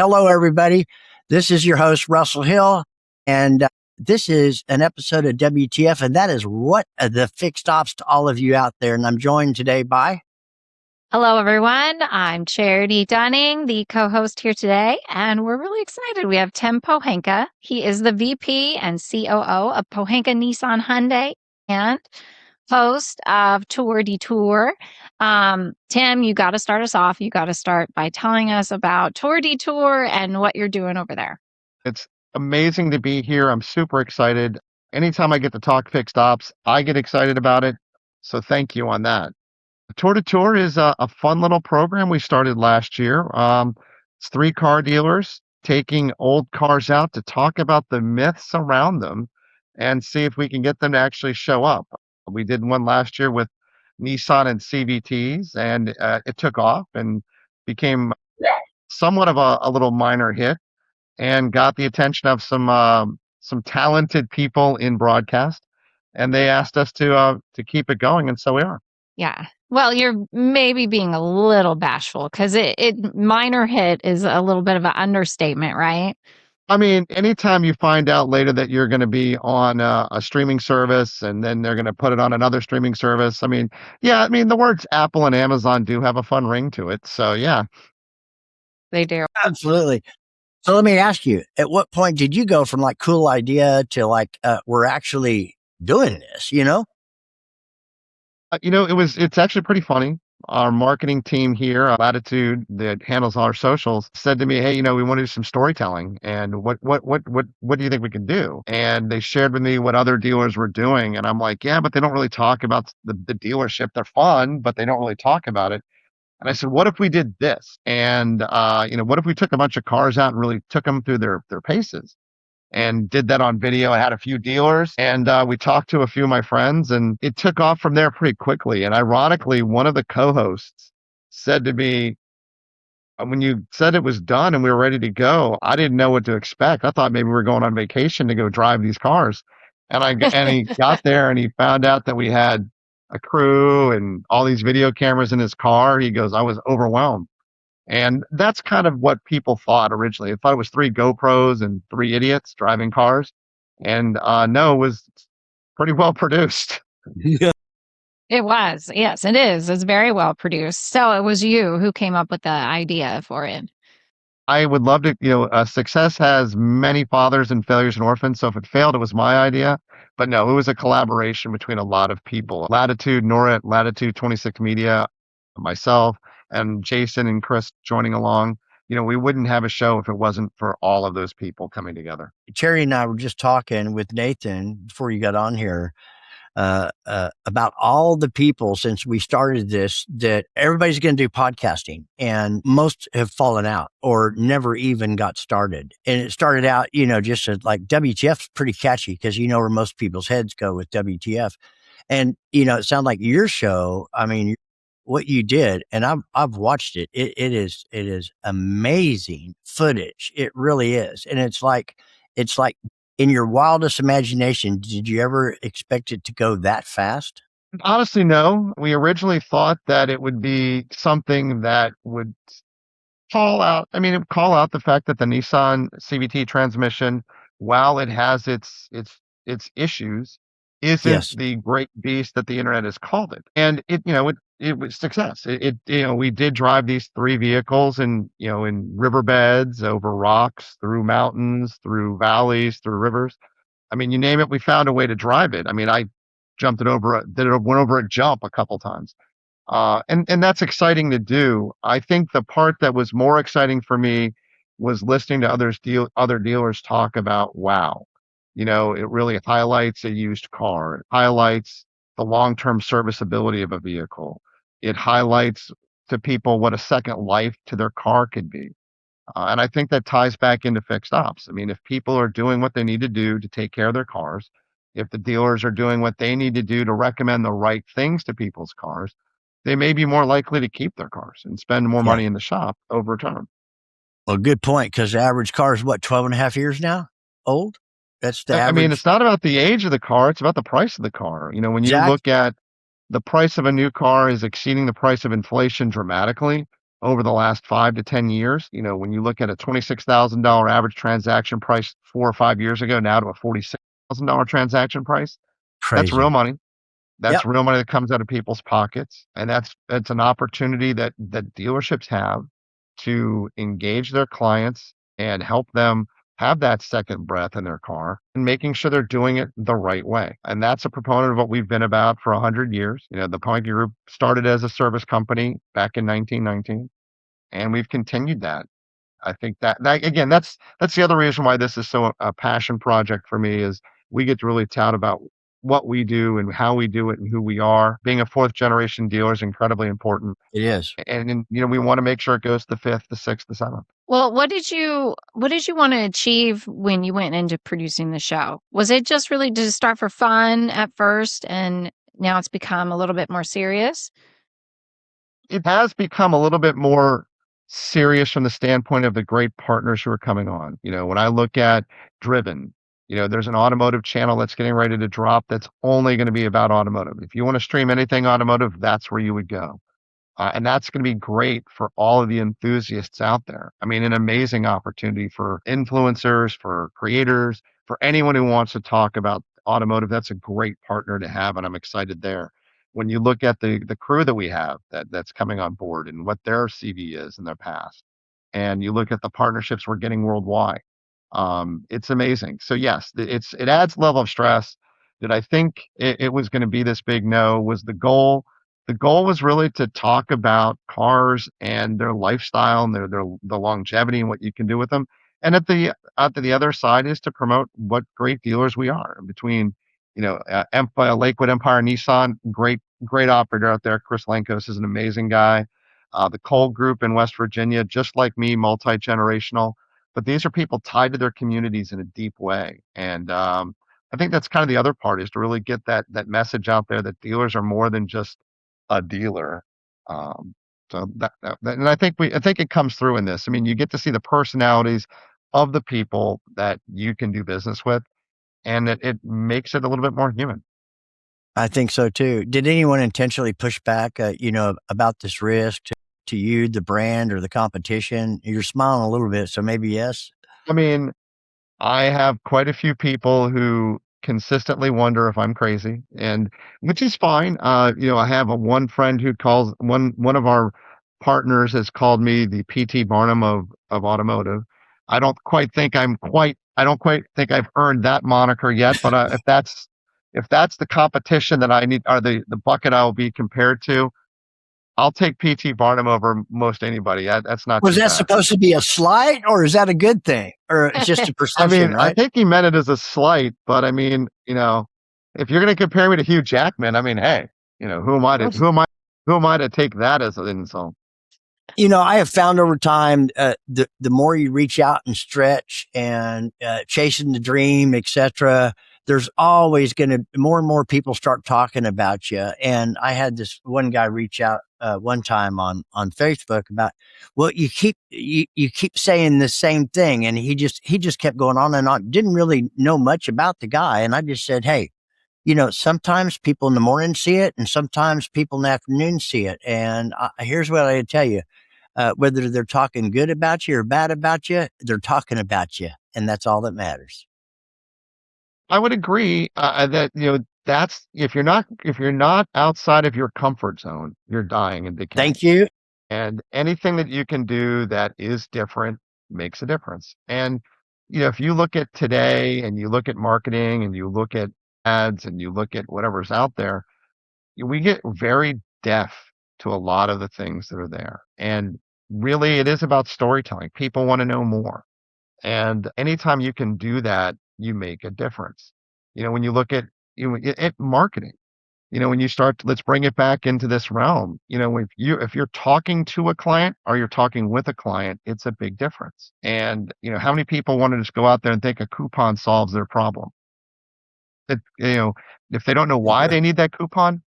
Hello, everybody. This is your host, Russell Hill, and this is an episode of WTF, and that is what the fixed ops to all of you out there. And I'm joined today by... Hello, everyone. I'm Charity Dunning, the co-host here today, and we're really excited. We have Tim Pohanka. He is the VP and COO of Pohanka Nissan Hyundai and host of Tour Detour. Tim, you got to start us off. You got to start by telling us about Tour Detour and what you're doing over there. It's amazing to be here. I'm super excited. Anytime I get to talk fixed ops, I get excited about it. So thank you on that. Tour Detour is a fun little program we started last year. It's 3 car dealers taking old cars out to talk about the myths around them and see if we can get them to actually show up. We did one last year with Nissan and CVTs, and it took off and became somewhat of a little minor hit and got the attention of some talented people in broadcast, and they asked us to keep it going, and so we are. Yeah. Well, you're maybe being a little bashful because it minor hit is a little bit of an understatement, right? I mean, anytime you find out later that you're going to be on a streaming service and then they're going to put it on another streaming service. I mean, the words Apple and Amazon do have a fun ring to it. So, yeah. They do. Absolutely. So let me ask you, at what point did you go from like cool idea to like, we're actually doing this, you know? It's actually pretty funny. Our marketing team here, Latitude, that handles all our socials, said to me, "Hey, we want to do some storytelling, and what do you think we can do?" And they shared with me what other dealers were doing, and I'm like, "Yeah, but they don't really talk about the dealership. They're fun, but they don't really talk about it." And I said, "What if we did this? And what if we took a bunch of cars out and really took them through their paces?" And did that on video. I had a few dealers, and we talked to a few of my friends, and it took off from there pretty quickly. And ironically, one of the co-hosts said to me, when you said it was done and we were ready to go, I didn't know what to expect. I thought maybe we were going on vacation to go drive these cars. And he got there and he found out that we had a crew and all these video cameras in his car. He goes, "I was overwhelmed." And that's kind of what people thought originally. They thought it was 3 GoPros and 3 idiots driving cars. And no, it was pretty well produced. Yeah. It was. Yes, it is. It's very well produced. So it was you who came up with the idea for it. I would love to, success has many fathers and failures and orphans. So if it failed, it was my idea. But no, it was a collaboration between a lot of people. Latitude, Nora at Latitude 26 Media, myself, and Jason and Chris joining along. We wouldn't have a show if it wasn't for all of those people coming together. Cherry and I were just talking with Nathan before you got on here about all the people since we started this, that everybody's going to do podcasting, and most have fallen out or never even got started. And it started out, just like WTF's pretty catchy because where most people's heads go with WTF. And, it sounded like your show, I mean, what you did, and I've watched it. It is amazing footage. It really is. And it's like in your wildest imagination, did you ever expect it to go that fast? Honestly, no. We originally thought that it would be something that would call out the fact that the Nissan CVT transmission, while it has its issues, isn't the great beast that the internet has called it. And it was success. We did drive these 3 vehicles in riverbeds, over rocks, through mountains, through valleys, through rivers. I mean, you name it, we found a way to drive it. I mean, I went over a jump a couple times. And that's exciting to do. I think the part that was more exciting for me was listening to other dealers talk about, wow, it really highlights a used car. It highlights the long-term serviceability of a vehicle. It highlights to people what a second life to their car could be. And I think that ties back into fixed ops. I mean, if people are doing what they need to do to take care of their cars, if the dealers are doing what they need to do to recommend the right things to people's cars, they may be more likely to keep their cars and spend more money in the shop over time. Well, good point, because the average car is 12 and a half years now old? That's the average. I mean, it's not about the age of the car. It's about the price of the car. When you look at the price of a new car is exceeding the price of inflation dramatically. over the last 5 to 10 years. When you look at a $26,000 average transaction price 4 or 5 years ago, now to a $46,000 transaction price, that's real Crazy. money. That's Yep. real money that comes out of people's pockets, and that's an opportunity that dealerships have to engage their clients and help them have that second breath in their car and making sure they're doing it the right way. And that's a proponent of what we've been about for 100 years. The Pointy Group started as a service company back in 1919, and we've continued that. I think that again, that's the other reason why this is so a passion project for me is we get to really tout about what we do and how we do it and who we are. Being a fourth generation dealer is incredibly important, It is. and we want to make sure it goes to the fifth, the sixth, the seventh. Well, what did you want to achieve when you went into producing the show? Was it just really to start for fun at first and now it's become a little bit more serious? It has become a little bit more serious from the standpoint of the great partners who are coming on. When I look at Driven, there's an automotive channel that's getting ready to drop that's only going to be about automotive. If you want to stream anything automotive, that's where you would go. And that's going to be great for all of the enthusiasts out there. I mean, an amazing opportunity for influencers, for creators, for anyone who wants to talk about automotive. That's a great partner to have, and I'm excited there. When you look at the crew that we have that's coming on board and what their CV is in their past, and you look at the partnerships we're getting worldwide, it's amazing. So yes, it adds level of stress. Did I think it was going to be this big? No. Was the goal? The goal was really to talk about cars and their lifestyle and the longevity and what you can do with them. And at the other side is to promote what great dealers we are between, Lakewood Empire Nissan, great operator out there. Chris Lankos is an amazing guy. The Cole Group in West Virginia, just like me, multi-generational. But these are people tied to their communities in a deep way. And I think that's kind of the other part is to really get that message out there that dealers are more than just a dealer. Um, so and I think it comes through in this. I mean, you get to see the personalities of the people that you can do business with, and it makes it a little bit more human. I think so too. Did anyone intentionally push back, about this risk to you, the brand, or the competition? You're smiling a little bit, so maybe yes. I mean, I have quite a few people who consistently wonder if I'm crazy, and which is fine. I have one friend who calls one of our partners has called me the PT Barnum of automotive. I don't quite think I've earned that moniker yet, but if that's the competition that I need or the bucket I will be compared to, I'll take PT Barnum over most anybody. That's not Was too that bad. supposed to be a slight, or is that a good thing, or it's just a I perception, mean, I right? think he meant it as a slight, but I mean, if you're going to compare me to Hugh Jackman, I mean, hey, who am I to take that as an insult? I have found over time, the more you reach out and stretch and chasing the dream, etc., there's always going to more and more people start talking about you. And I had this one guy reach out one time on Facebook about, well, you keep saying the same thing, and he just kept going on and on. Didn't really know much about the guy, and I just said, hey, sometimes people in the morning see it, and sometimes people in the afternoon see it. And here's what I tell you. Whether they're talking good about you or bad about you, they're talking about you, and that's all that matters. I would agree that that's if you're not outside of your comfort zone, you're dying and decaying. Thank you. And anything that you can do that is different makes a difference. And if you look at today and you look at marketing and you look at ads and you look at whatever's out there, we get very deaf to a lot of the things that are there. And really, it is about storytelling. People want to know more. And anytime you can do that, you make a difference. When you look at marketing, when you start, let's bring it back into this realm. If you're talking to a client or you're talking with a client, it's a big difference. And how many people want to just go out there and think a coupon solves their problem? It, if they don't know why they need that coupon,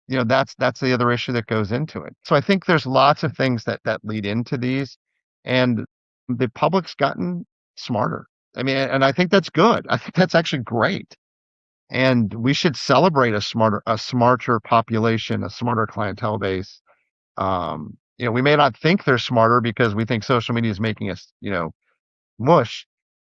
that's the other issue that goes into it. So I think there's lots of things that lead into these, and the public's gotten smarter. I mean, and I think that's good. I think that's actually great. And we should celebrate a smarter population, a smarter clientele base. We may not think they're smarter because we think social media is making us, mush,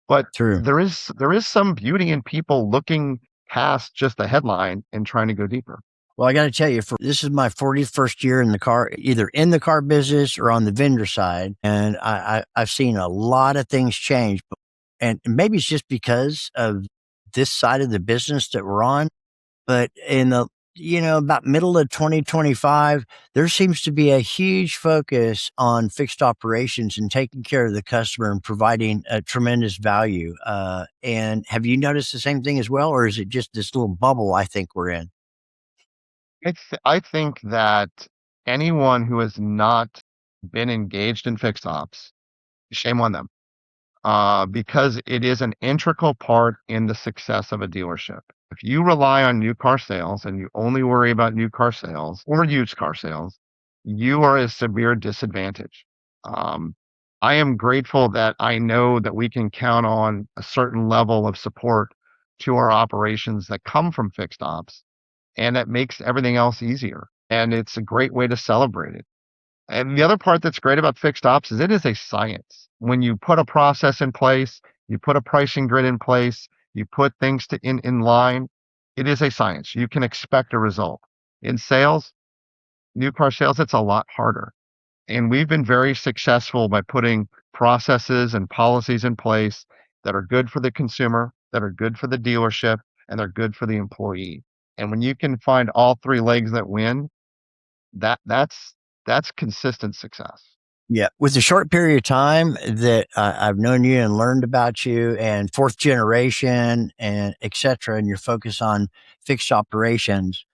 but True. there is some beauty in people looking past just the headline and trying to go deeper. Well, I got to tell you, this is my 41st year in the car, either in the car business or on the vendor side, and I've seen a lot of things change. And maybe it's just because of this side of the business that we're on. But in the about middle of 2025, there seems to be a huge focus on fixed operations and taking care of the customer and providing a tremendous value. And have you noticed the same thing as well, or is it just this little bubble I think we're in? I think that anyone who has not been engaged in fixed ops, shame on them, because it is an integral part in the success of a dealership. If you rely on new car sales and you only worry about new car sales or used car sales, you are at a severe disadvantage. Um, I am grateful that I know that we can count on a certain level of support to our operations that come from fixed ops, and that makes everything else easier. And it's a great way to celebrate it. And the other part that's great about fixed ops is it is a science. When you put a process in place, you put a pricing grid in place, you put things in line, it is a science. You can expect a result. In sales, new car sales, it's a lot harder. And we've been very successful by putting processes and policies in place that are good for the consumer, that are good for the dealership, and they're good for the employee. And when you can find all three legs that win, that's consistent success. Yeah, with the short period of time that I've known you and learned about you, and fourth generation and et cetera, and your focus on fixed operations,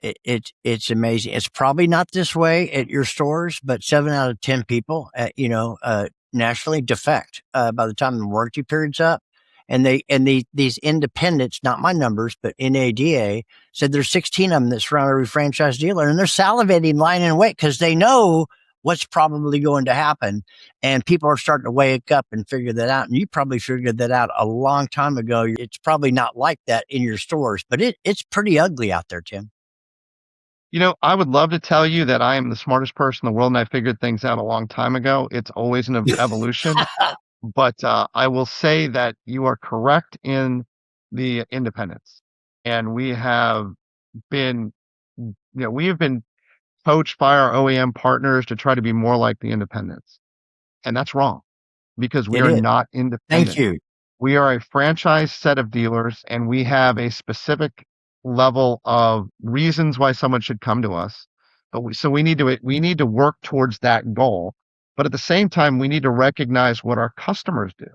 it's amazing. It's probably not this way at your stores, but 7 out of 10 people, nationally defect by the time the warranty period's up. These independents, not my numbers, but NADA said there's 16 of them that surround every franchise dealer, and they're salivating, lying in wait because they know what's probably going to happen. And people are starting to wake up and figure that out. And you probably figured that out a long time ago. It's probably not like that in your stores, but it's pretty ugly out there, Tim. I would love to tell you that I am the smartest person in the world and I figured things out a long time ago. It's always an evolution. But I will say that you are correct in the independence. And been, we have been coached by our OEM partners to try to be more like the independents. And that's wrong because we It are is. not Thank independent. you. We are a franchise set of dealers and we have a specific level of reasons why someone should come to us. So we need to work towards that goal. But at the same time, we need to recognize what our customers do.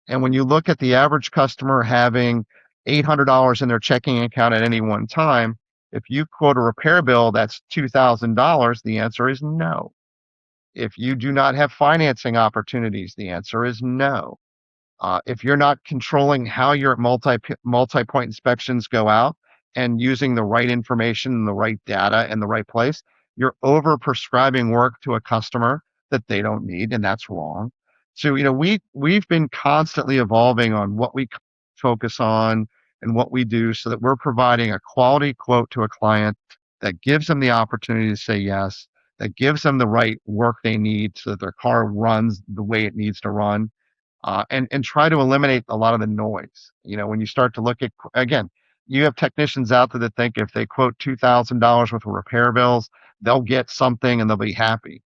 And when you look at the average customer having $800 in their checking account at any one time, if you quote a repair bill that's $2,000, the answer is no. If you do not have financing opportunities, the answer is no. If you're not controlling how your multi-point inspections go out and using the right information and the right data in the right place, you're over prescribing work to a customer that they don't need, and that's wrong. So we've been constantly evolving on what we focus on and what we do so that we're providing a quality quote to a client that gives them the opportunity to say yes, that gives them the right work they need so that their car runs the way it needs to run, and try to eliminate a lot of the noise. When you start to look at, again, you have technicians out there that think if they quote $2,000 worth of repair bills, they'll get something and they'll be happy.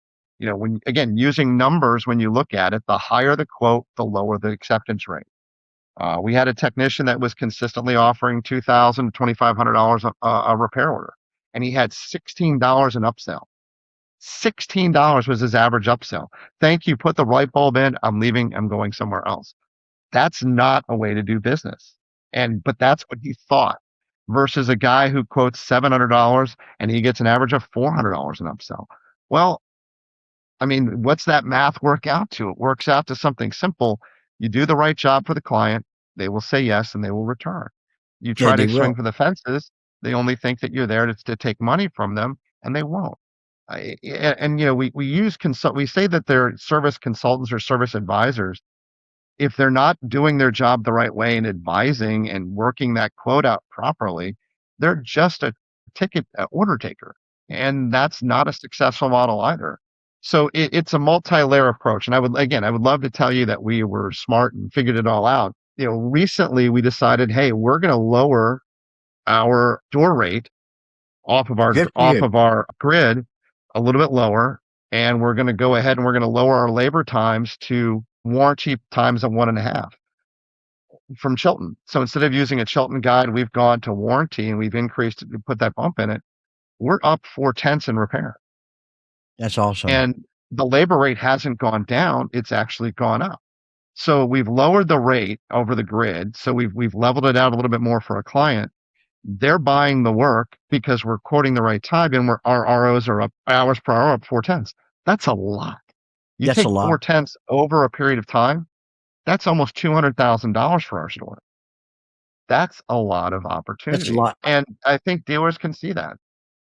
Again, using numbers, when you look at it, the higher the quote, the lower the acceptance rate. We had a technician that was consistently offering $2,000 to $2,500 a repair order, and he had $16 in upsell. $16 was his average upsell. Thank you. Put the light bulb in. I'm leaving. I'm going somewhere else. That's not a way to do business. But that's what he thought versus a guy who quotes $700 and he gets an average of $400 in upsell. Well, I mean, what's that math work out to? It works out to something simple. You do the right job for the client, they will say yes and they will return. You Yeah, try they to swing will. for the fences, they only think that you're there to take money from them, and they won't. We say that they're service consultants or service advisors. If they're not doing their job the right way and advising and working that quote out properly, they're just a order taker. And that's not a successful model either. So it's a multi-layer approach. And I would love to tell you that we were smart and figured it all out. Recently we decided, hey, we're going to lower our door rate Good for off you. of our grid a little bit lower, and we're going to go ahead and we're going to lower our labor times to warranty times of 1.5 from Chilton. So instead of using a Chilton guide, we've gone to warranty and we've increased it, we put that bump in it. We're up 4/10 in repair. That's awesome. And the labor rate hasn't gone down, it's actually gone up. So we've lowered the rate over the grid. So we've leveled it out a little bit more for a client. They're buying the work because we're quoting the right time, and our ROs are up, hours per hour up 4/10. That's a lot. You That's a take lot. 4/10 over a period of time, that's almost $200,000 for our store. That's a lot of That's a opportunity. lot. And I think dealers can see that.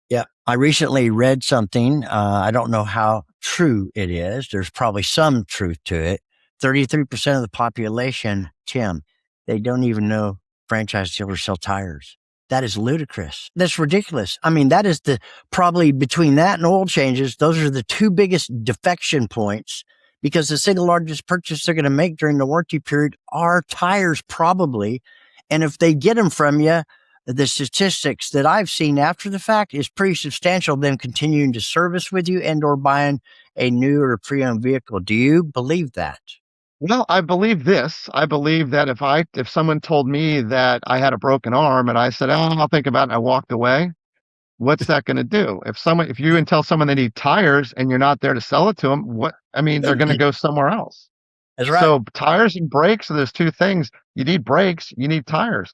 Yeah. I recently read something. I don't know how true it is. There's probably some truth to it. 33% of the population, Tim, they don't even know franchise dealers sell tires. That is ludicrous. That's ridiculous. I mean, that is probably between that and oil changes, those are the two biggest defection points, because the single largest purchase they're going to make during the warranty period are tires, probably. And if they get them from you, the statistics that I've seen after the fact is pretty substantial, them continuing to service with you and or buying a new or pre-owned vehicle. Do you believe that? Well, I believe this. I believe that if someone told me that I had a broken arm and I said, "Oh, I'll think about it," and I walked away, what's that going to do? If you can tell someone they need tires and you're not there to sell it to them, they're going to go somewhere else. That's right. So tires and brakes, so there's two things. You need brakes, you need tires.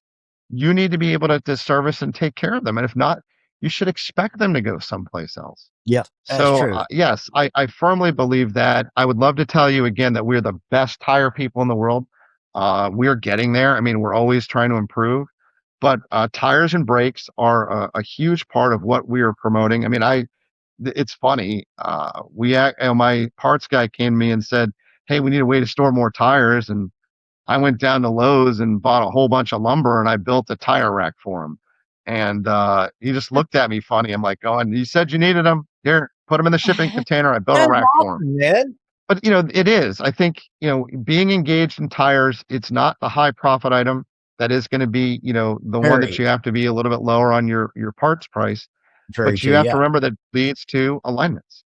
You need to be able to service and take care of them. And if not, you should expect them to go someplace else. Yeah, that's So, true. yes, I firmly believe that. I would love to tell you again that we're the best tire people in the world. We're getting there. I mean, we're always trying to improve, but tires and brakes are a huge part of what we are promoting. I mean, it's funny. My parts guy came to me and said, "Hey, we need a way to store more tires." And I went down to Lowe's and bought a whole bunch of lumber and I built a tire rack for him. And he just looked at me funny. I'm like, "Oh, and you said you needed them. Here, put them in the shipping container. I built a That's rack for him." awesome, man. But it is. I think being engaged in tires, it's not the high profit item that is going to be the one that Very, you have to be a little bit lower on your parts price. very But you true. have to Yeah. remember that leads to alignments.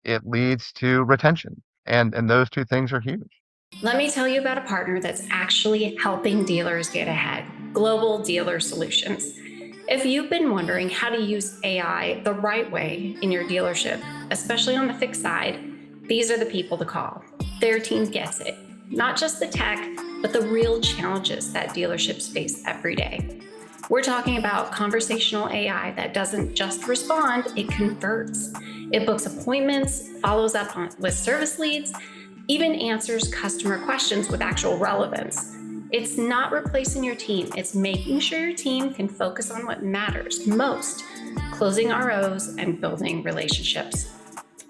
It leads to retention, and those two things are huge. Let me tell you about a partner that's actually helping dealers get ahead, Global Dealer Solutions. If you've been wondering how to use AI the right way in your dealership, especially on the fixed side, these are the people to call. Their team gets it, not just the tech, but the real challenges that dealerships face every day. We're talking about conversational AI that doesn't just respond, it converts. It books appointments, follows up with service leads, even answers customer questions with actual relevance. It's not replacing your team, it's making sure your team can focus on what matters most, closing ROs and building relationships.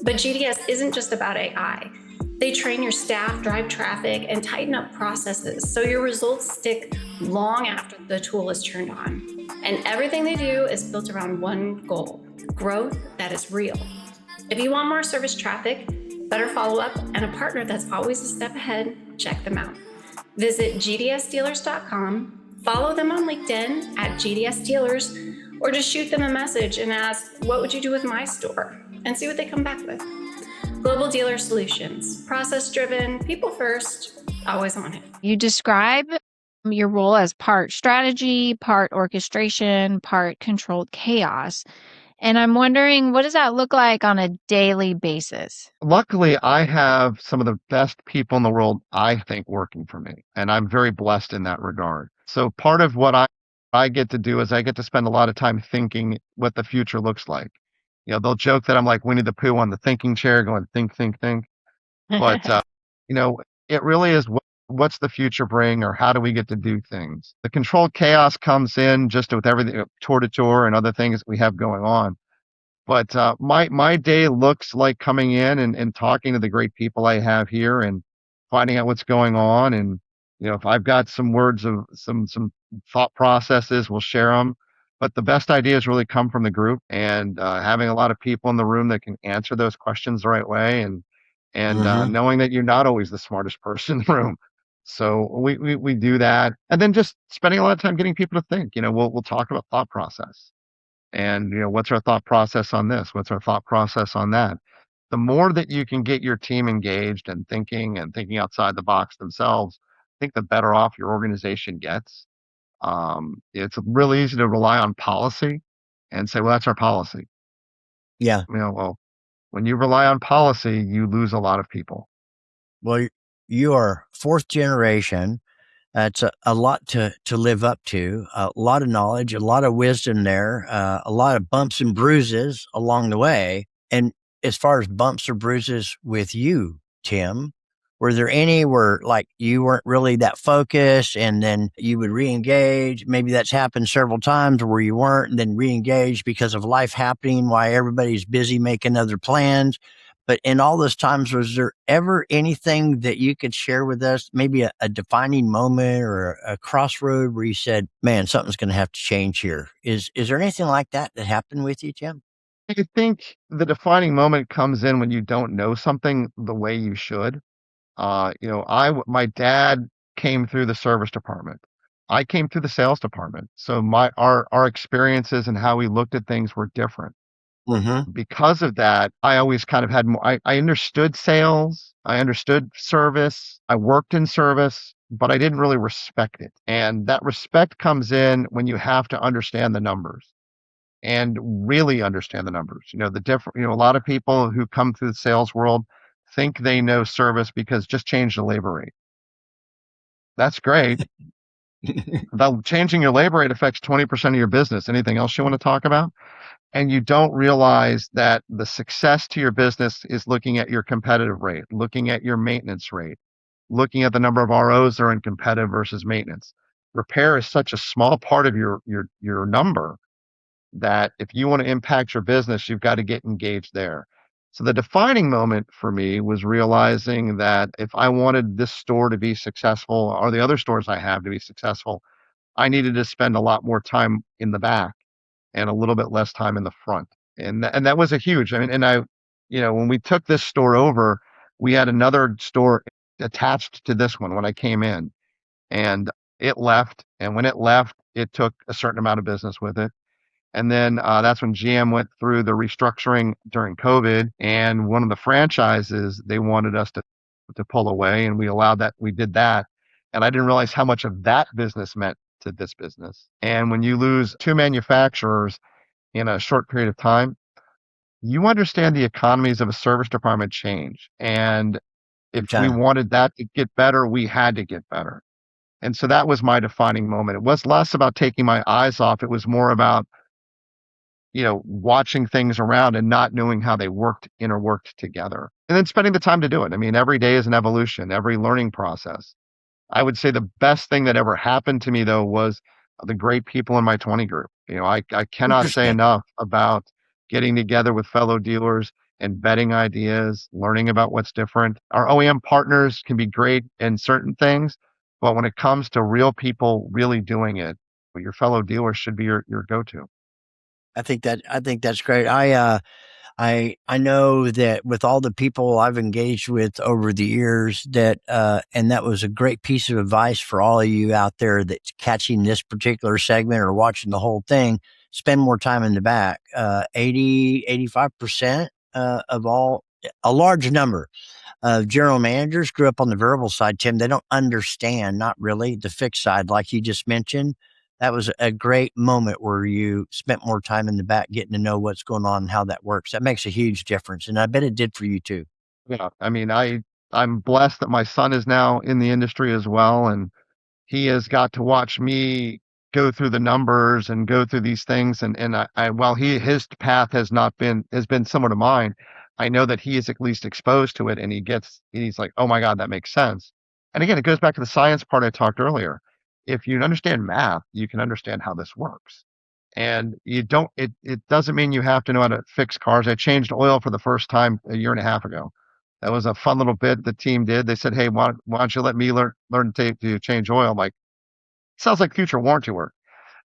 But GDS isn't just about AI. They train your staff, drive traffic, and tighten up processes so your results stick long after the tool is turned on. And everything they do is built around one goal: growth that is real. If you want more service traffic, better follow-up, and a partner that's always a step ahead, check them out. Visit gdsdealers.com, follow them on LinkedIn at gdsdealers, or just shoot them a message and ask, "What would you do with my store?" and see what they come back with. Global Dealer Solutions, process-driven, people first, always on it. You describe your role as part strategy, part orchestration, part controlled chaos. And I'm wondering, what does that look like on a daily basis? Luckily, I have some of the best people in the world, I think, working for me, and I'm very blessed in that regard. So part of what I get to do is I get to spend a lot of time thinking what the future looks like. They'll joke that I'm like Winnie the Pooh on the thinking chair going, think, think, think. But, you know, it really is what's the future bring, or how do we get to do things? The controlled chaos comes in just with everything, Tour Detour and other things that we have going on. But my day looks like coming in and talking to the great people I have here and finding out what's going on. And if I've got some words of some thought processes, we'll share them. But the best ideas really come from the group, and having a lot of people in the room that can answer those questions the right way, and Hmm. knowing that you're not always the smartest person in the room. So we do that, and then just spending a lot of time getting people to think. We'll talk about thought process, and what's our thought process on this? What's our thought process on that? The more that you can get your team engaged and thinking outside the box themselves, I think the better off your organization gets. It's really easy to rely on policy and say, well, that's our policy. Yeah. Well, when you rely on policy, you lose a lot of people. Well, you are fourth generation. It's a lot to live up to, a lot of knowledge, a lot of wisdom there, a lot of bumps and bruises along the way. And as far as bumps or bruises with you, Tim, were there any where like you weren't really that focused and then you would re-engage? Maybe that's happened several times where you weren't and then re-engage because of life happening while everybody's busy making other plans. But in all those times, was there ever anything that you could share with us, maybe a defining moment or a crossroad where you said, man, something's going to have to change here? Is there anything like that happened with you, Tim? I think the defining moment comes in when you don't know something the way you should. My dad came through the service department. I came through the sales department. So our experiences and how we looked at things were different. Mm-hmm. Because of that, I always kind of had more, I understood sales, I understood service, I worked in service, but I didn't really respect it. And that respect comes in when you have to understand the numbers and really understand the numbers. A lot of people who come through the sales world think they know service because just change the labor rate. That's great. But changing your labor rate affects 20% of your business. Anything else you want to talk about? And you don't realize that the success to your business is looking at your competitive rate, looking at your maintenance rate, looking at the number of ROs that are in competitive versus maintenance. Repair is such a small part of your number that if you want to impact your business, you've got to get engaged there. So the defining moment for me was realizing that if I wanted this store to be successful or the other stores I have to be successful, I needed to spend a lot more time in the back and a little bit less time in the front. And that was a huge, I mean, when we took this store over, we had another store attached to this one when I came in, and it left. And when it left, it took a certain amount of business with it. And then that's when GM went through the restructuring during COVID, and one of the franchises they wanted us to pull away, and we allowed that. We did that, and I didn't realize how much of that business meant to this business. And when you lose two manufacturers in a short period of time, you understand the economies of a service department change. And if Big we time. wanted that to get better, we had to get better. And so that was my defining moment. It was less about taking my eyes off. It was more about, watching things around and not knowing how they interworked together. And then spending the time to do it. I mean, every day is an evolution, every learning process. I would say the best thing that ever happened to me though was the great people in my 20 group. I cannot say Interesting. enough about getting together with fellow dealers and vetting ideas, learning about what's different. Our OEM partners can be great in certain things, but when it comes to real people really doing it, well, your fellow dealers should be your go-to. I think that's great. I know that with all the people I've engaged with over the years that and that was a great piece of advice for all of you out there that's catching this particular segment or watching the whole thing. Spend more time in the back. 85% of all, a large number general managers grew up on the variable side, Tim. They don't understand, not really, the fixed side, like you just mentioned. That was a great moment where you spent more time in the back getting to know what's going on and how that works. That makes a huge difference. And I bet it did for you too. Yeah, I mean, I'm blessed that my son is now in the industry as well, and he has got to watch me go through the numbers and go through these things. And while his path has been similar to mine, I know that he is at least exposed to it, and he's like, oh my God, that makes sense. And again, it goes back to the science part I talked earlier. If you understand math, you can understand how this works. And it doesn't mean you have to know how to fix cars. I changed oil for the first time a year and a half ago. That was a fun little bit the team did. They said, "Hey, why don't you let me learn to change oil?" I'm like, sounds like future warranty work.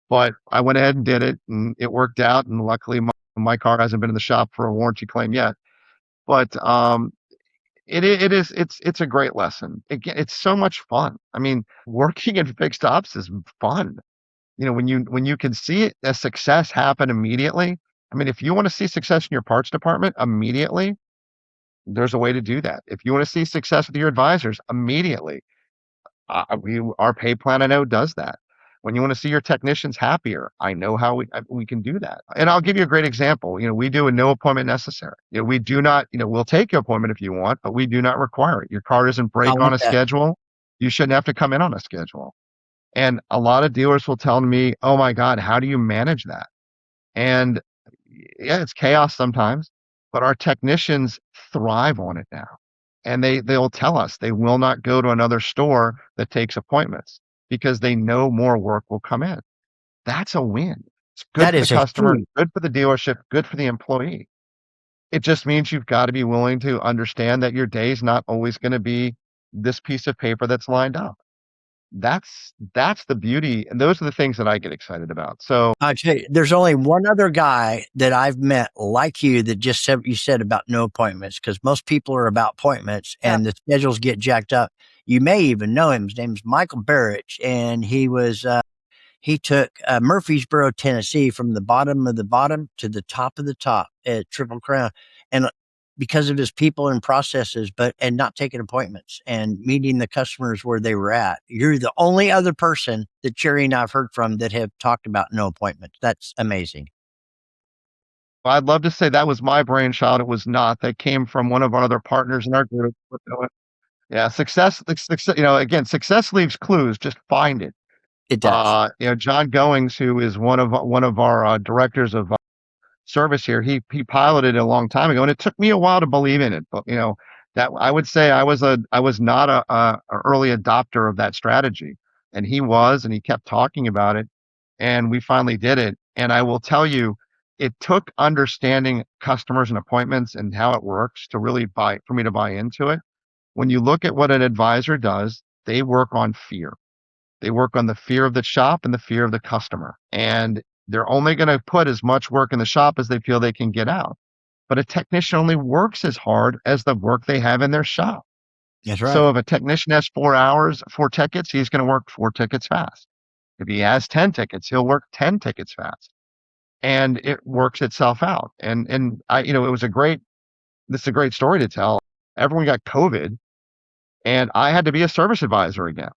But I went ahead and did it, and it worked out. And luckily, my car hasn't been in the shop for a warranty claim yet. But it's a great lesson. Again, it's so much fun. I mean, working in fixed ops is fun. When you can see a success happen immediately. I mean, if you want to see success in your parts department immediately, there's a way to do that. If you want to see success with your advisors immediately, our pay plan I know does that. When you want to see your technicians happier, I know how we can do that. And I'll give you a great example. We do a no appointment necessary. We do not. We'll take your appointment if you want, but we do not require it. Your car doesn't I break on want a that. schedule. You shouldn't have to come in on a schedule. And a lot of dealers will tell me, "Oh my God, how do you manage that?" And yeah, it's chaos sometimes, but our technicians thrive on it now. And they'll tell us they will not go to another store that takes appointments because they know more work will come in. That's a win. It's good That for the is a customer, huge. good for the dealership, good for the employee. It just means you've got to be willing to understand that your day is not always going to be this piece of paper that's lined up. That's the beauty, and those are the things that I get excited about. So I tell you, there's only one other guy that I've met like you that just said what you said about no appointments, because most people are about appointments yeah, and the schedules get jacked up. You may even know him. His name's Michael Barrich, and he took Murfreesboro, Tennessee, from the bottom of the bottom to the top of the top at Triple Crown, and because of his people and processes, and not taking appointments and meeting the customers where they were at. You're the only other person that Cherry and I've heard from that have talked about no appointments. That's amazing. I'd love to say that was my brainchild. It was not. That came from one of our other partners in our group. Yeah, success, again, success leaves clues. Just find it. It does. John Goings, who is one of our directors of service here, he piloted it a long time ago, and it took me a while to believe in it. But that I would say I was not a early adopter of that strategy, and he was, and he kept talking about it, and we finally did it. And I will tell you, it took understanding customers and appointments and how it works to really for me to buy into it. When you look at what an advisor does, they work on fear. They work on the fear of the shop and the fear of the customer. And they're only going to put as much work in the shop as they feel they can get out. But a technician only works as hard as the work they have in their shop. That's So right. if a technician has 4 hours, 4 tickets, he's going to work 4 tickets fast. If he has 10 tickets, he'll work 10 tickets fast. And it works itself out. And it was this is a great story to tell. Everyone got COVID, and I had to be a service advisor again.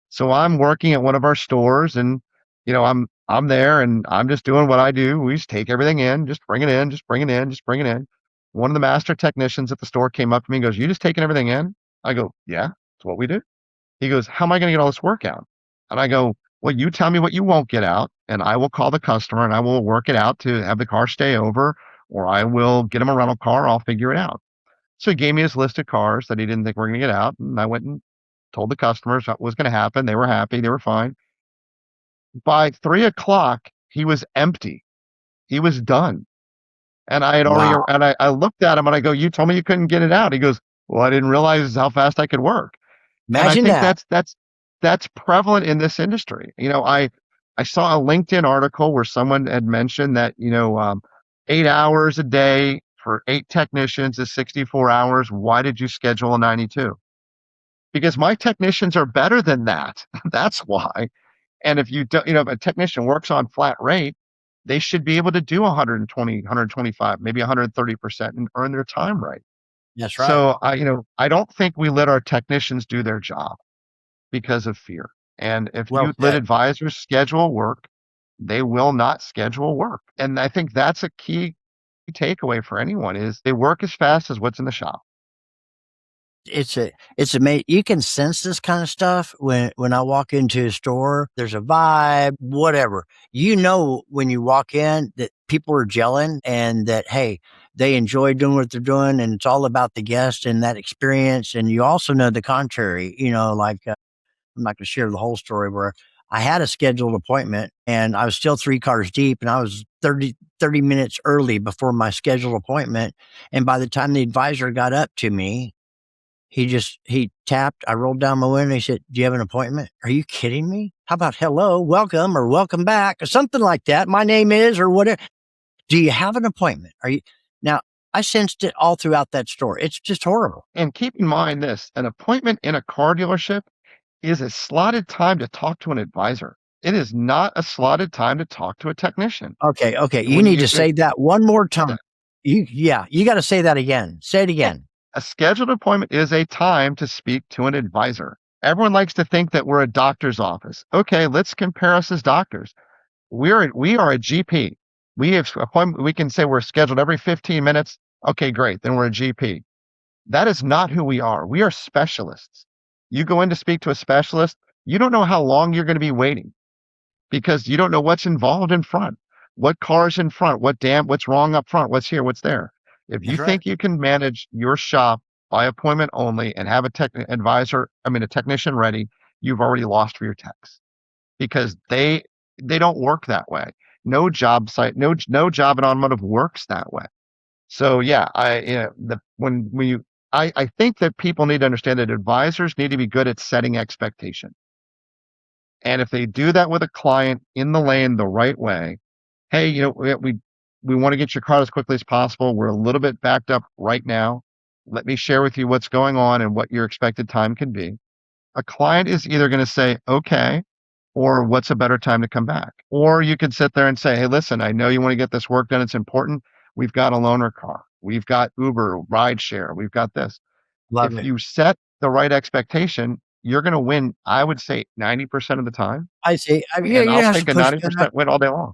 So I'm working at one of our stores, and I'm there, and I'm just doing what I do. We just take everything in, just bring it in, just bring it in, just bring it in. One of the master technicians at the store came up to me and goes, "You just taking everything in?" I go, "Yeah, that's what we do." He goes, "How am I going to get all this work out?" And I go, "Well, you tell me what you won't get out, and I will call the customer and I will work it out to have the car stay over, or I will get him a rental car. I'll figure it out." So he gave me his list of cars that he didn't think were going to get out, and I went and told the customers what was going to happen. They were happy. They were fine. By 3 o'clock, he was empty. He was done. And I had already, Wow. and I looked at him and I go, "You told me you couldn't get it out." He goes, "Well, I didn't realize how fast I could work." And I Imagine think that. that's prevalent in this industry. I saw a LinkedIn article where someone had mentioned that 8 hours a day for 8 technicians is 64 hours. Why did you schedule a 92? Because my technicians are better than that. That's why. And if you don't, if a technician works on flat rate, they should be able to do 120, 125, maybe 130% and earn their time right. That's right. So I don't think we let our technicians do their job because of fear. And if Well you let said. advisors schedule work, they will not schedule work. And I think that's a key takeaway for anyone is they work as fast as what's in the shop. It's amazing. You can sense this kind of stuff when I walk into a store. There's a vibe, whatever. When you walk in that people are gelling and that, hey, they enjoy doing what they're doing, and it's all about the guest and that experience. And you also know the contrary. I'm not going to share the whole story where I had a scheduled appointment and I was still 3 cars deep, and I was 30 minutes early before my scheduled appointment. And by the time the advisor got up to me, he tapped, I rolled down my window. He said, "Do you have an appointment?" Are you kidding me? How about hello, welcome, or welcome back, or something like that? My name is, or whatever. Do you have an appointment? Are you now? I sensed it all throughout that story. It's just horrible. And keep in mind this, an appointment in a car dealership is a slotted time to talk to an advisor. It is not a slotted time to talk to a technician. Okay. You When need to say that one more time. You got to say that again. Say it Yeah. again. A scheduled appointment is a time to speak to an advisor. Everyone likes to think that we're a doctor's office. Okay, let's compare us as doctors. We are a GP. We have appointment. We can say we're scheduled every 15 minutes. Okay, great. Then we're a GP. That is not who we are. We are specialists. You go in to speak to a specialist, you don't know how long you're going to be waiting because you don't know what's involved in front. What car's in front? What's wrong up front? What's here? What's there? If you That's right. think you can manage your shop by appointment only and have a technician ready, you've already lost for your techs because they don't work that way. No job site, no job in automotive works that way. So yeah, I think that people need to understand that advisors need to be good at setting expectation. And if they do that with a client in the lane the right way, hey, we want to get your car as quickly as possible. We're a little bit backed up right now. Let me share with you what's going on and what your expected time can be. A client is either going to say, okay, or what's a better time to come back? Or you could sit there and say, hey, listen, I know you want to get this work done. It's important. We've got a loaner car. We've got Uber, rideshare. We've got this. Love If it. you set the right expectation, you're going to win, I would say 90% of the time. I see. And I'll have take to a push 90% win all day long.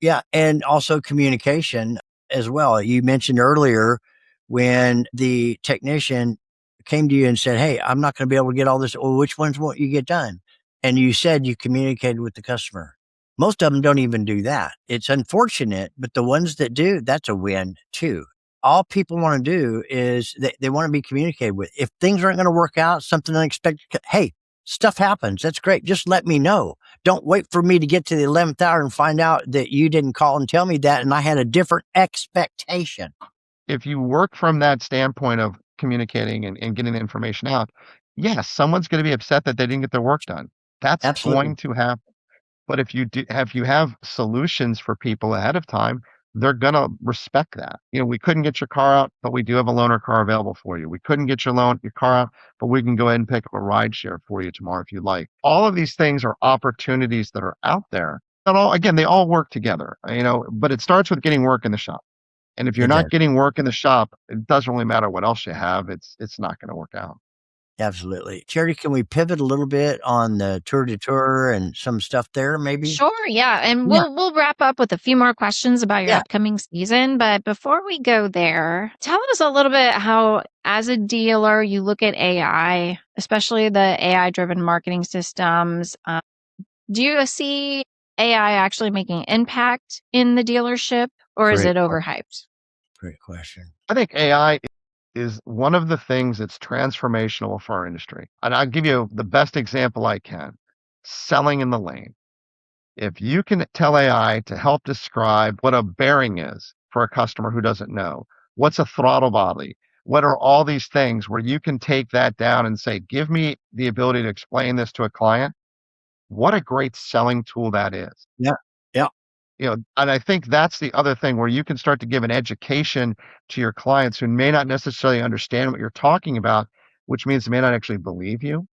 Yeah, and also communication as well. You mentioned earlier when the technician came to you and said, "Hey, I'm not going to be able to get all this. Well, which ones won't you get done?" And you said you communicated with the customer. Most of them don't even do that. It's unfortunate, but the ones that do, that's a win too. All people want to do is they want to be communicated with. If things aren't going to work out, something unexpected, hey, stuff happens. That's great. Just let me know. Don't wait for me to get to the 11th hour and find out that you didn't call and tell me that and I had a different expectation. If you work from that standpoint of communicating and getting the information out, yes, someone's going to be upset that they didn't get their work done. That's Absolutely. going to happen. But if you have solutions for people ahead of time, they're gonna respect that. We couldn't get your car out, but we do have a loaner car available for you. We couldn't get your car out, but we can go ahead and pick up a ride share for you tomorrow if you'd like. All of these things are opportunities that are out there. Not all, again, they all work together, but it starts with getting work in the shop. And if you're It not does. getting work in the shop, it doesn't really matter what else you have. It's not going to work out. Absolutely. Charity, can we pivot a little bit on the Tour Detour and some stuff there maybe? Sure, yeah. And Yeah. we'll wrap up with a few more questions about your Yeah. upcoming season. But before we go there, tell us a little bit how, as a dealer, you look at AI, especially the AI driven marketing systems. Do you see AI actually making impact in the dealership, or is Great it question. overhyped? Great question. I think AI is one of the things that's transformational for our industry. And I'll give you the best example I can. Selling in the lane. If you can tell AI to help describe what a bearing is for a customer who doesn't know, what's a throttle body, what are all these things where you can take that down and say, give me the ability to explain this to a client, what a great selling tool that is. Yeah. Yeah. And I think that's the other thing where you can start to give an education to your clients who may not necessarily understand what you're talking about, which means they may not actually believe you.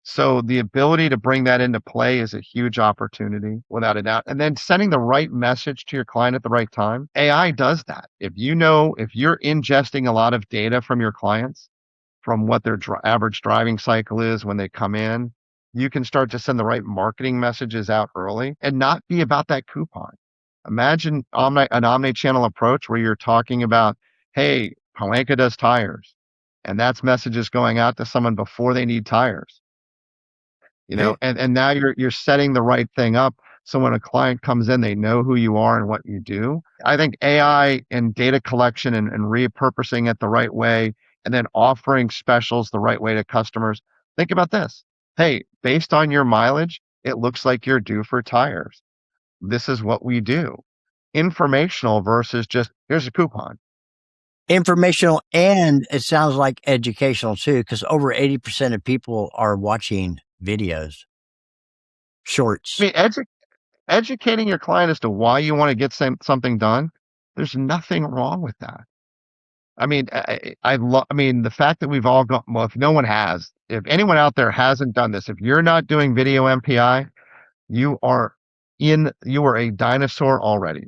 So the ability to bring that into play is a huge opportunity without a doubt. And then sending the right message to your client at the right time. AI does that. If you're ingesting a lot of data from your clients, from what their average driving cycle is when they come in, you can start to send the right marketing messages out early and not be about that coupon. Imagine an omni-channel approach where you're talking about, hey, Pohanka does tires, and that's messages going out to someone before they need tires. Hey. And now you're setting the right thing up so when a client comes in, they know who you are and what you do. I think AI and data collection and repurposing it the right way and then offering specials the right way to customers. Think about this. Hey, based on your mileage, it looks like you're due for tires. This is what we do. Informational versus just here's a coupon. Informational, and it sounds like educational too, because over 80% of people are watching videos. shorts. I mean, educating your client as to why you want to get something done, there's nothing wrong with that. I mean, I mean, the fact that we've all got, well, if no one has, if anyone out there hasn't done this, if you're not doing video MPI, you are you are a dinosaur already.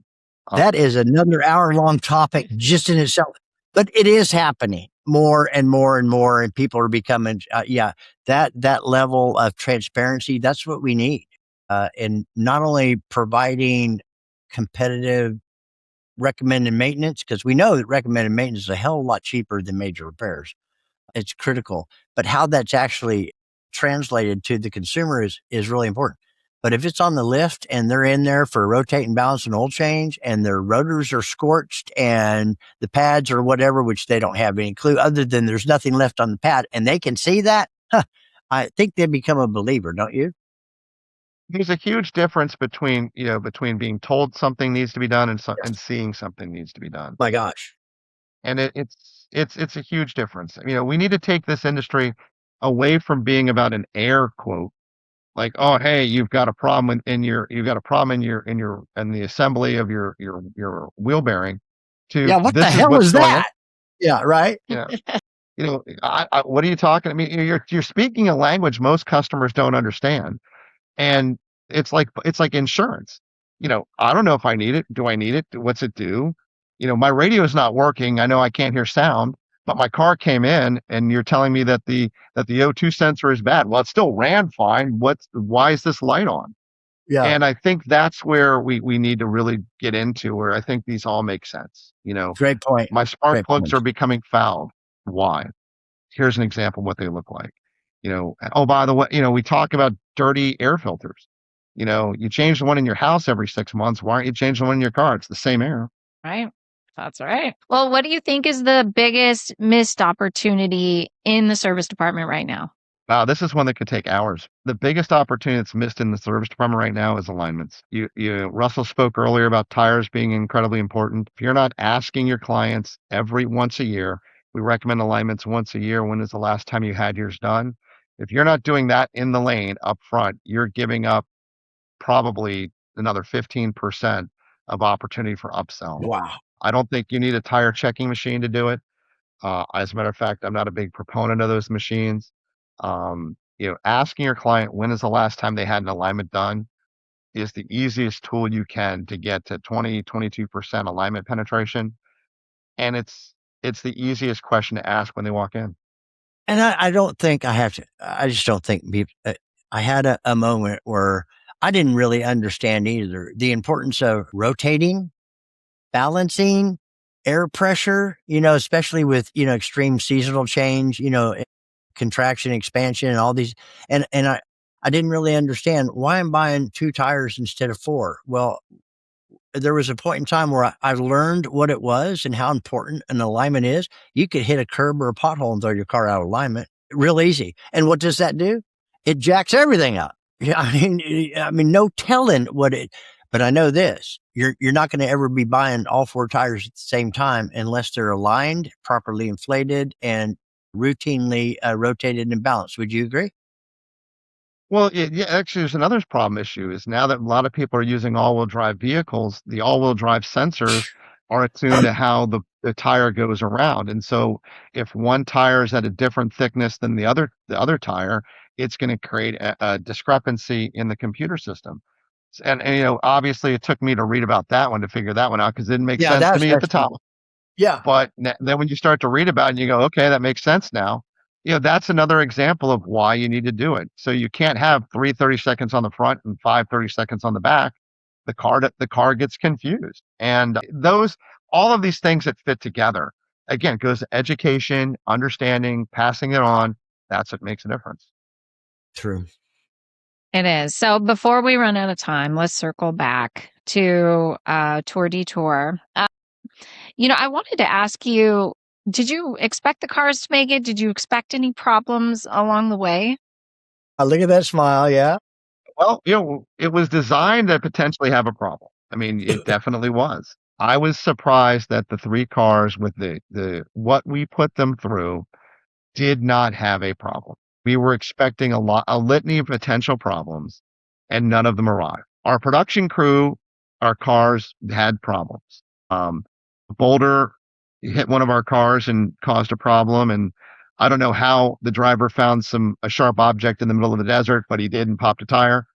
That is another hour-long topic just in itself, but it is happening more and more and more, and people are becoming, that level of transparency. That's what we need, and not only providing competitive recommended maintenance, because we know that recommended maintenance is a hell of a lot cheaper than major repairs. It's critical, but how that's actually translated to the consumer is really important. But if it's on the lift and they're in there for rotate and balance and oil change and their rotors are scorched and the pads or whatever, which they don't have any clue other than there's nothing left on the pad and they can see that, I think they become a believer, don't you? There's a huge difference between, between being told something needs to be done and seeing something needs to be done. My gosh. And it's a huge difference. We need to take this industry away from being about an air quote, like, oh, hey, you've got a problem you've got a problem in the assembly of your wheel bearing, to Yeah, what the this is hell what's is going on. that? Yeah, right. What are you talking? I mean, you're speaking a language most customers don't understand. And it's like insurance. I don't know if I need it. Do I need it? What's it do? My radio is not working. I know I can't hear sound, but my car came in and you're telling me that the O2 sensor is bad. Well, it still ran fine. Why is this light on? Yeah, And I think that's where we need to really get into, where I think these all make sense. great point. My spark Great plugs point. are becoming fouled. Why? Here's an example of what they look like. Oh, by the way, we talk about dirty air filters. You change the one in your house every 6 months. Why aren't you changing the one in your car? It's the same air. Right. That's right. Well, what do you think is the biggest missed opportunity in the service department right now? Wow, this is one that could take hours. The biggest opportunity that's missed in the service department right now is alignments. Russell spoke earlier about tires being incredibly important. If you're not asking your clients once a year, we recommend alignments once a year. When is the last time you had yours done? If you're not doing that in the lane up front, you're giving up probably another 15% of opportunity for upsell. Wow. I don't think you need a tire checking machine to do it. As a matter of fact, I'm not a big proponent of those machines. Asking your client when is the last time they had an alignment done is the easiest tool you can to get to 22% alignment penetration. And it's the easiest question to ask when they walk in. And I don't think I have to, I just don't think I had a moment where I didn't really understand either the importance of rotating, balancing, air pressure, especially with, extreme seasonal change, contraction, expansion, and all these. And I didn't really understand why I'm buying 2 tires instead of 4. Well, there was a point in time where I learned what it was and how important an alignment is. You could hit a curb or a pothole and throw your car out of alignment real easy. And what does that do? It jacks everything up. Yeah, I mean, no telling but I know this, you're not going to ever be buying all 4 tires at the same time unless they're aligned, properly inflated, and routinely rotated and balanced. Would you agree? Well, yeah, actually, there's another problem issue is now that a lot of people are using all-wheel drive vehicles, the all-wheel drive sensors are attuned to how the tire goes around. And so if one tire is at a different thickness than the other tire, it's going to create a discrepancy in the computer system. And obviously it took me to read about that one to figure that one out because it didn't make Yeah, sense to me at the time. Yeah. But then when you start to read about it and you go, okay, that makes sense now. That's another example of why you need to do it. So you can't have 3 30 seconds on the front and 5 30 seconds on the back. The car gets confused. And all of these things that fit together, again, goes to education, understanding, passing it on. That's what makes a difference. True. It is. So before we run out of time, let's circle back to Tour Detour. I wanted to ask you, did you expect the cars to make it? Did you expect any problems along the way? Look at that smile. Yeah. Well, it was designed to potentially have a problem. I mean, it definitely was. I was surprised that the 3 cars with the what we put them through did not have a problem. We were expecting a litany of potential problems, and none of them arrived. Our production crew, our cars had problems. A boulder hit one of our cars and caused a problem. And I don't know how the driver found a sharp object in the middle of the desert, but he did and popped a tire.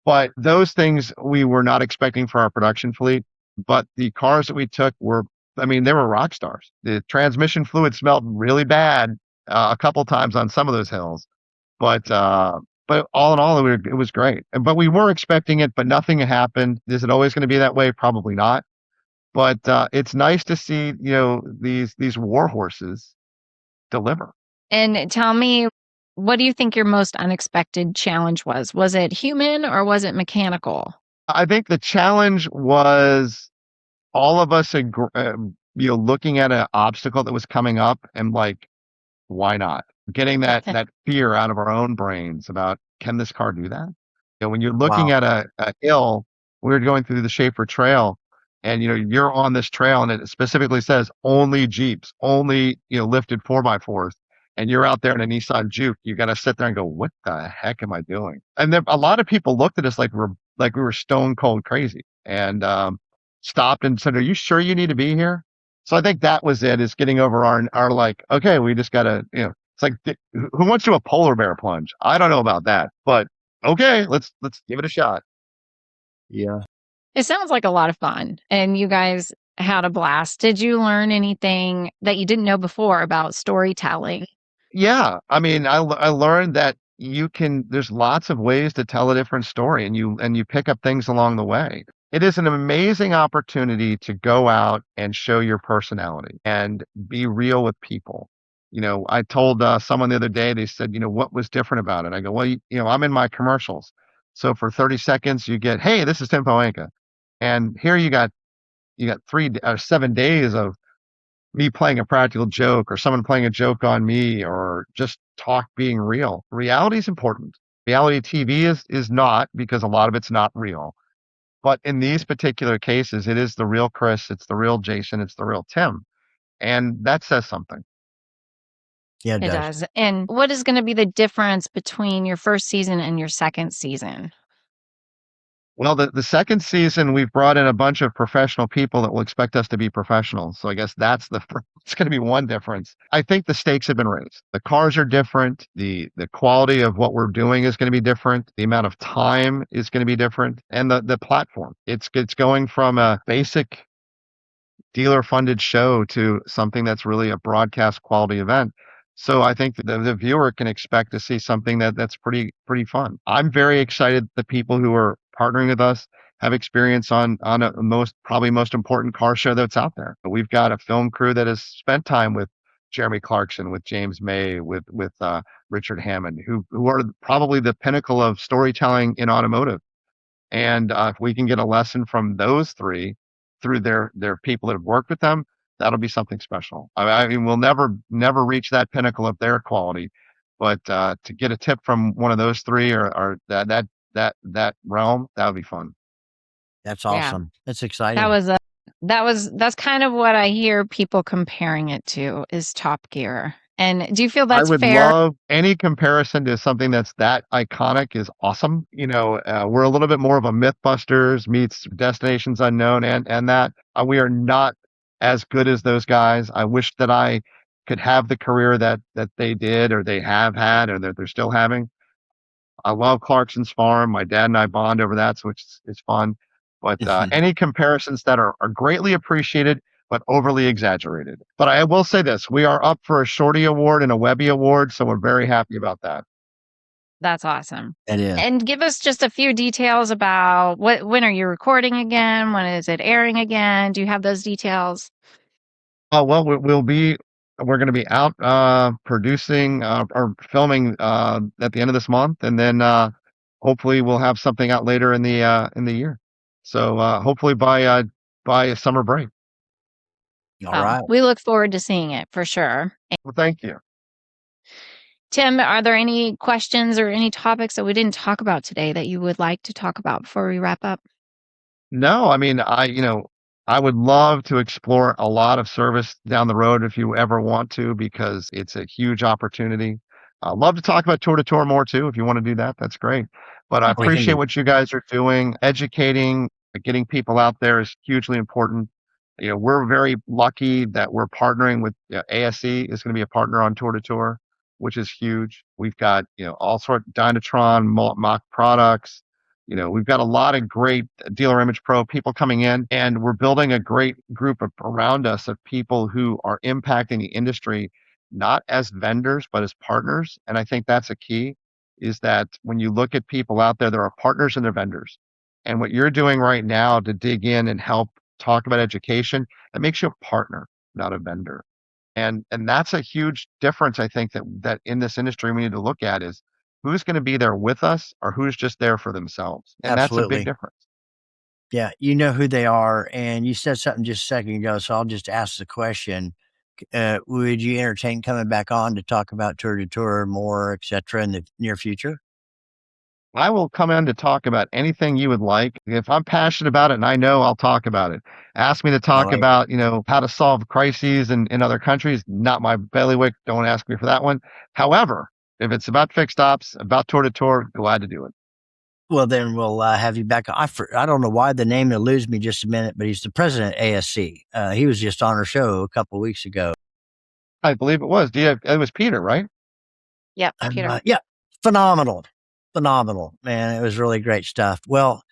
But those things we were not expecting for our production fleet. But the cars that we took they were rock stars. The transmission fluid smelled really bad a couple times on some of those hills. But all in all, it was great. But we were expecting it, but nothing happened. Is it always going to be that way? Probably not. But it's nice to see, these war horses deliver. And tell me, what do you think your most unexpected challenge was? Was it human or was it mechanical? I think the challenge was all of us, looking at an obstacle that was coming up and like, why not? Getting that fear out of our own brains about, can this car do that? When you're looking Wow. at a hill, we were going through the Schaefer Trail, and you're on this trail, and it specifically says only Jeeps, only lifted 4x4s, and you're out there in a Nissan Juke. You got to sit there and go, what the heck am I doing? And then a lot of people looked at us like we were stone cold crazy, and stopped and said, "Are you sure you need to be here?" So I think that was it, is getting over our like, okay, we just gotta, it's like, who wants to do a polar bear plunge? I don't know about that, but okay, let's give it a shot. Yeah. It sounds like a lot of fun, and you guys had a blast. Did you learn anything that you didn't know before about storytelling? Yeah, I mean, I learned that there's lots of ways to tell a different story, and you pick up things along the way. It is an amazing opportunity to go out and show your personality and be real with people. I told someone the other day, they said, what was different about it? I go, well, I'm in my commercials. So for 30 seconds, you get, hey, this is Tim Pohanka. And here you got 7 days of me playing a practical joke or someone playing a joke on me, or just talk being real. Reality is important. Reality TV is not, because a lot of it's not real. But in these particular cases, it is the real Chris, it's the real Jason, it's the real Tim. And that says something. Yeah, it It does. does. And what is going to be the difference between your first season and your second season? Well, the second season, we've brought in a bunch of professional people that will expect us to be professionals. So I guess it's going to be one difference. I think the stakes have been raised. The cars are different. The quality of what we're doing is going to be different. The amount of time is going to be different, and the platform. It's going from a basic dealer funded show to something that's really a broadcast quality event. So I think that the viewer can expect to see something that's pretty fun. I'm very excited. The people who are partnering with us have experience on probably most important car show that's out there. We've got a film crew that has spent time with Jeremy Clarkson, with James May, with Richard Hammond, who are probably the pinnacle of storytelling in automotive. And if we can get a lesson from those three through their people that have worked with them, that'll be something special. I mean, we'll never reach that pinnacle of their quality, but to get a tip from one of those three, or that realm, that would be fun. That's Yeah. awesome. That's exciting. That's kind of what I hear people comparing it to, is Top Gear. And do you feel that's I would fair? love any comparison to something that's that iconic is awesome. We're a little bit more of a Mythbusters meets Destinations Unknown, and that we are not as good as those guys. I wish that I could have the career that they did, or they have had, or that they're still having. I love Clarkson's Farm. My dad and I bond over that, so it's fun. But any comparisons that are greatly appreciated, but overly exaggerated. But I will say this: we are up for a Shorty Award and a Webby Award, so we're very happy about that. That's awesome. It is. And give us just a few details about when are you recording again? When is it airing again? Do you have those details? Well, we're going to be out producing or filming at the end of this month, and then hopefully we'll have something out later in the year. So hopefully by a summer break. All right. We look forward to seeing it for sure. Well, thank you. Tim, are there any questions or any topics that we didn't talk about today that you would like to talk about before we wrap up? No, I mean, I would love to explore a lot of service down the road if you ever want to, because it's a huge opportunity. I'd love to talk about Tour Detour more too. If you want to do that, that's great. But I We can appreciate do. what you guys are doing. Educating, getting people out there is hugely important. We're very lucky that we're partnering with ASE is going to be a partner on Tour Detour, which is huge. We've got, all sorts Dynatron, mock products. We've got a lot of great Dealer Image Pro people coming in, and we're building a great group around us of people who are impacting the industry, not as vendors, but as partners. And I think that's a key, is that when you look at people out there, there are partners and they're vendors. And what you're doing right now to dig in and help talk about education, that makes you a partner, not a vendor. And that's a huge difference, I think, that in this industry we need to look at is who's going to be there with us or who's just there for themselves. And that's a big Absolutely. difference. Yeah, you know who they are. And you said something just a second ago, so I'll just ask the question. Would you entertain coming back on to talk about Tour de Tour more, et cetera, in the near future? I will come in to talk about anything you would like. If I'm passionate about it and I know, I'll talk about it. Ask me to All talk right. about, how to solve crises in other countries. Not my bailiwick. Don't ask me for that one. However, if it's about fixed ops, about Tour de Tour, glad to do it. Well, then we'll have you back. I don't know why the name eludes me just a minute, but he's the president of ASC. He was just on our show a couple of weeks ago. I believe it was. It was Peter, right? Yep, Peter. Yeah, phenomenal. Phenomenal, man. It was really great stuff. Well,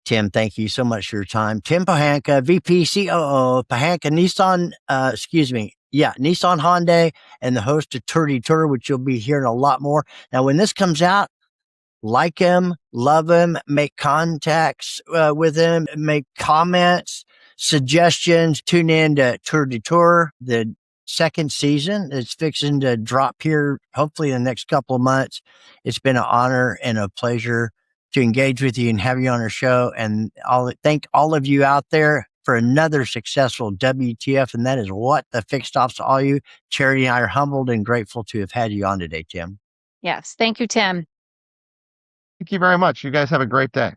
Tim, thank you so much for your time. Tim Pohanka, VP, COO, Pohanka Nissan, Nissan Hyundai, and the host of Tour Detour, which you'll be hearing a lot more. Now, when this comes out, like him, love him, make contacts with him, make comments, suggestions. Tune in to Tour Detour, the second season. It's fixing to drop here, hopefully in the next couple of months. It's been an honor and a pleasure to engage with you and have you on our show. And I'll thank all of you out there for another successful WTF. And that is what the fixed ops to all you. Charity and I are humbled and grateful to have had you on today, Tim. Yes. Thank you, Tim. Thank you very much. You guys have a great day.